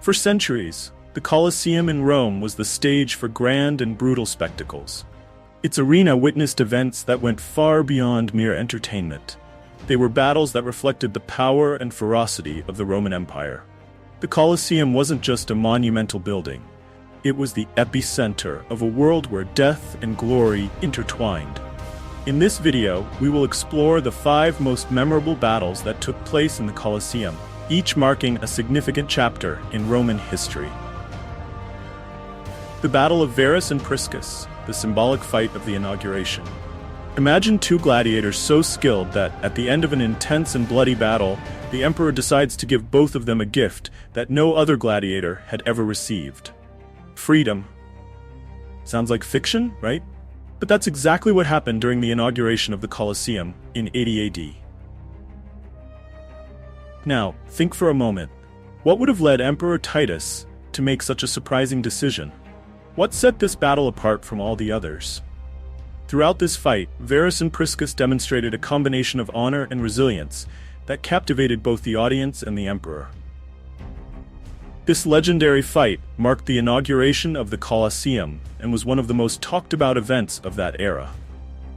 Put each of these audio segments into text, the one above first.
For centuries, the Colosseum in Rome was the stage for grand and brutal spectacles. Its arena witnessed events that went far beyond mere entertainment. They were battles that reflected the power and ferocity of the Roman Empire. The Colosseum wasn't just a monumental building. It was the epicenter of a world where death and glory intertwined. In this video, we will explore the 5 most memorable battles that took place in the Colosseum, each marking a significant chapter in Roman history. The Battle of Verus and Priscus, the symbolic fight of the inauguration. Imagine 2 gladiators so skilled that, at the end of an intense and bloody battle, the emperor decides to give both of them a gift that no other gladiator had ever received. Freedom. Sounds like fiction, right? But that's exactly what happened during the inauguration of the Colosseum in 80 AD. Now, think for a moment. What would have led Emperor Titus to make such a surprising decision? What set this battle apart from all the others? Throughout this fight, Verus and Priscus demonstrated a combination of honor and resilience that captivated both the audience and the emperor. This legendary fight marked the inauguration of the Colosseum and was one of the most talked about events of that era.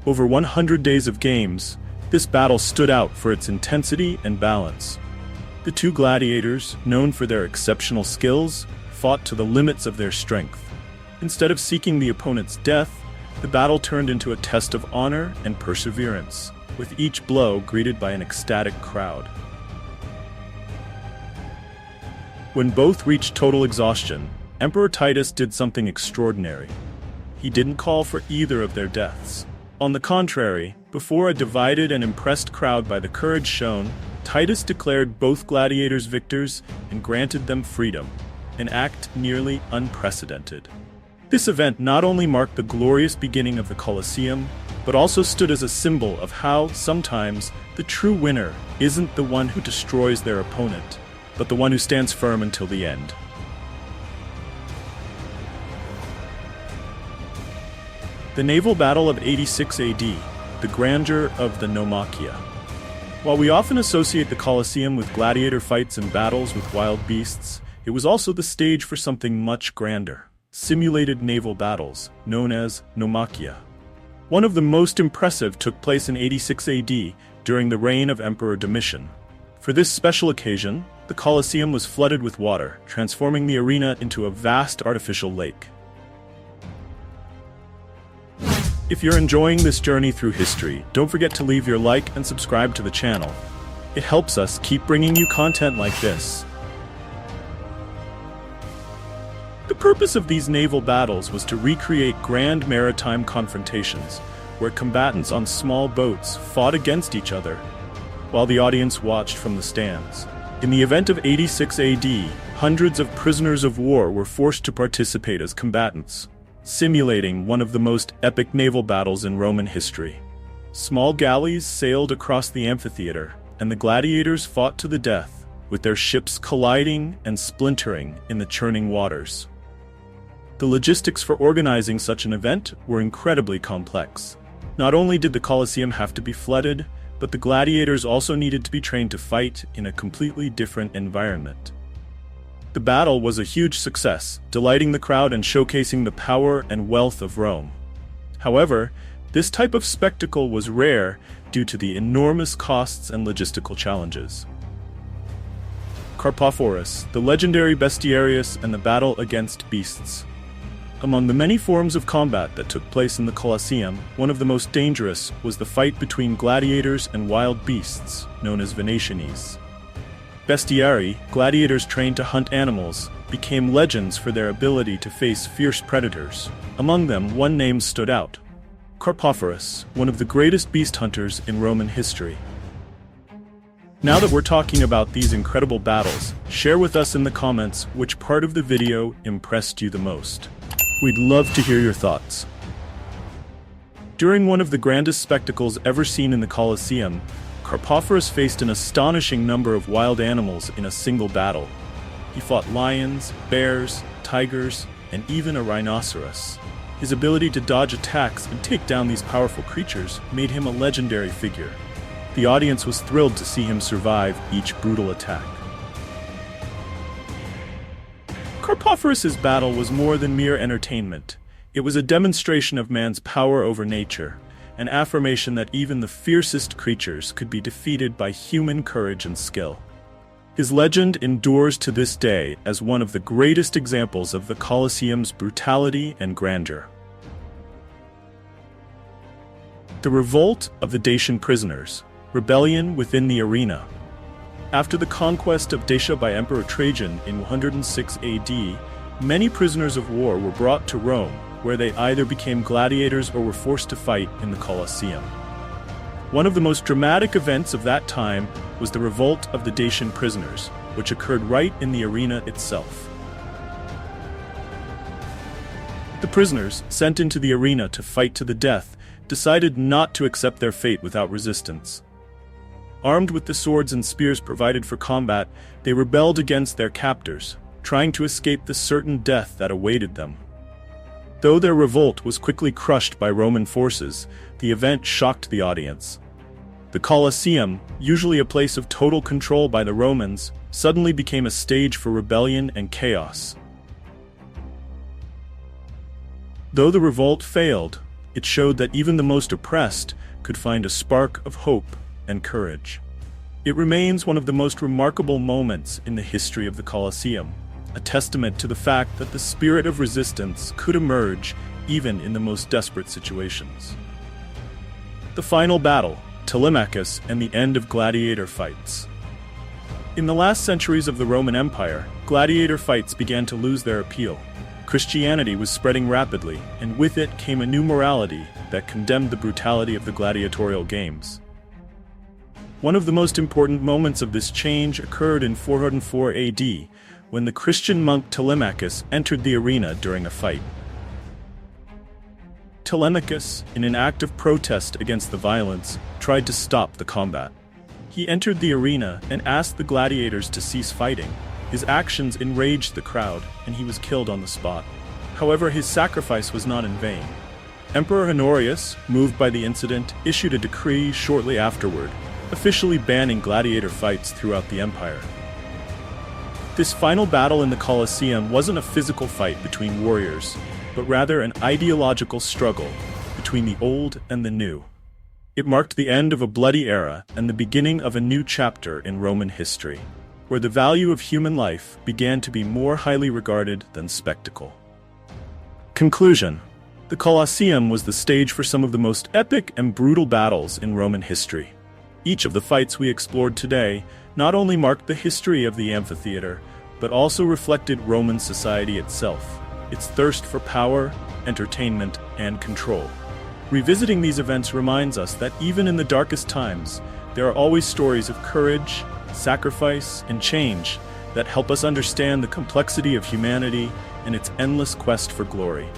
Over 100 days of games, this battle stood out for its intensity and balance. The 2 gladiators, known for their exceptional skills, fought to the limits of their strength. Instead of seeking the opponent's death, the battle turned into a test of honor and perseverance, with each blow greeted by an ecstatic crowd. When both reached total exhaustion, Emperor Titus did something extraordinary. He didn't call for either of their deaths. On the contrary, before a divided and impressed crowd by the courage shown, Titus declared both gladiators victors and granted them freedom, an act nearly unprecedented. This event not only marked the glorious beginning of the Colosseum, but also stood as a symbol of how, sometimes, the true winner isn't the one who destroys their opponent, but the one who stands firm until the end. The naval battle of 86 AD, the grandeur of the Naumachia. While we often associate the Colosseum with gladiator fights and battles with wild beasts, it was also the stage for something much grander. Simulated naval battles, known as Naumachia. One of the most impressive took place in 86 AD during the reign of Emperor Domitian. For this special occasion, the Colosseum was flooded with water, transforming the arena into a vast artificial lake. If you're enjoying this journey through history, don't forget to leave your like and subscribe to the channel. It helps us keep bringing you content like this. The purpose of these naval battles was to recreate grand maritime confrontations, where combatants on small boats fought against each other, while the audience watched from the stands. In the event of 86 AD, hundreds of prisoners of war were forced to participate as combatants, simulating one of the most epic naval battles in Roman history. Small galleys sailed across the amphitheater, and the gladiators fought to the death, with their ships colliding and splintering in the churning waters. The logistics for organizing such an event were incredibly complex. Not only did the Colosseum have to be flooded, but the gladiators also needed to be trained to fight in a completely different environment. The battle was a huge success, delighting the crowd and showcasing the power and wealth of Rome. However, this type of spectacle was rare due to the enormous costs and logistical challenges. Carpophorus, the legendary bestiarius, and the battle against beasts. Among the many forms of combat that took place in the Colosseum, one of the most dangerous was the fight between gladiators and wild beasts, known as Venationes. Bestiarii, gladiators trained to hunt animals, became legends for their ability to face fierce predators. Among them, one name stood out: Carpophorus, one of the greatest beast hunters in Roman history. Now that we're talking about these incredible battles, share with us in the comments which part of the video impressed you the most. We'd love to hear your thoughts. During one of the grandest spectacles ever seen in the Colosseum, Carpophorus faced an astonishing number of wild animals in a single battle. He fought lions, bears, tigers, and even a rhinoceros. His ability to dodge attacks and take down these powerful creatures made him a legendary figure. The audience was thrilled to see him survive each brutal attack. Carpophorus's battle was more than mere entertainment. It was a demonstration of man's power over nature, an affirmation that even the fiercest creatures could be defeated by human courage and skill. His legend endures to this day as one of the greatest examples of the Colosseum's brutality and grandeur. The revolt of the Dacian prisoners, rebellion within the arena. After the conquest of Dacia by Emperor Trajan in 106 AD, many prisoners of war were brought to Rome, where they either became gladiators or were forced to fight in the Colosseum. One of the most dramatic events of that time was the revolt of the Dacian prisoners, which occurred right in the arena itself. The prisoners, sent into the arena to fight to the death, decided not to accept their fate without resistance. Armed with the swords and spears provided for combat, they rebelled against their captors, trying to escape the certain death that awaited them. Though their revolt was quickly crushed by Roman forces, the event shocked the audience. The Colosseum, usually a place of total control by the Romans, suddenly became a stage for rebellion and chaos. Though the revolt failed, it showed that even the most oppressed could find a spark of hope and courage. It remains one of the most remarkable moments in the history of the Colosseum, a testament to the fact that the spirit of resistance could emerge even in the most desperate situations. The final battle, Telemachus and the end of gladiator fights. In the last centuries of the Roman Empire, gladiator fights began to lose their appeal. Christianity was spreading rapidly, and with it came a new morality that condemned the brutality of the gladiatorial games. One of the most important moments of this change occurred in 404 AD, when the Christian monk Telemachus entered the arena during a fight. Telemachus, in an act of protest against the violence, tried to stop the combat. He entered the arena and asked the gladiators to cease fighting. His actions enraged the crowd, and he was killed on the spot. However, his sacrifice was not in vain. Emperor Honorius, moved by the incident, issued a decree shortly afterward, officially banning gladiator fights throughout the empire. This final battle in the Colosseum wasn't a physical fight between warriors, but rather an ideological struggle between the old and the new. It marked the end of a bloody era and the beginning of a new chapter in Roman history, where the value of human life began to be more highly regarded than spectacle. Conclusion: the Colosseum was the stage for some of the most epic and brutal battles in Roman history. Each of the fights we explored today not only marked the history of the amphitheater, but also reflected Roman society itself, its thirst for power, entertainment, and control. Revisiting these events reminds us that even in the darkest times, there are always stories of courage, sacrifice, and change that help us understand the complexity of humanity and its endless quest for glory.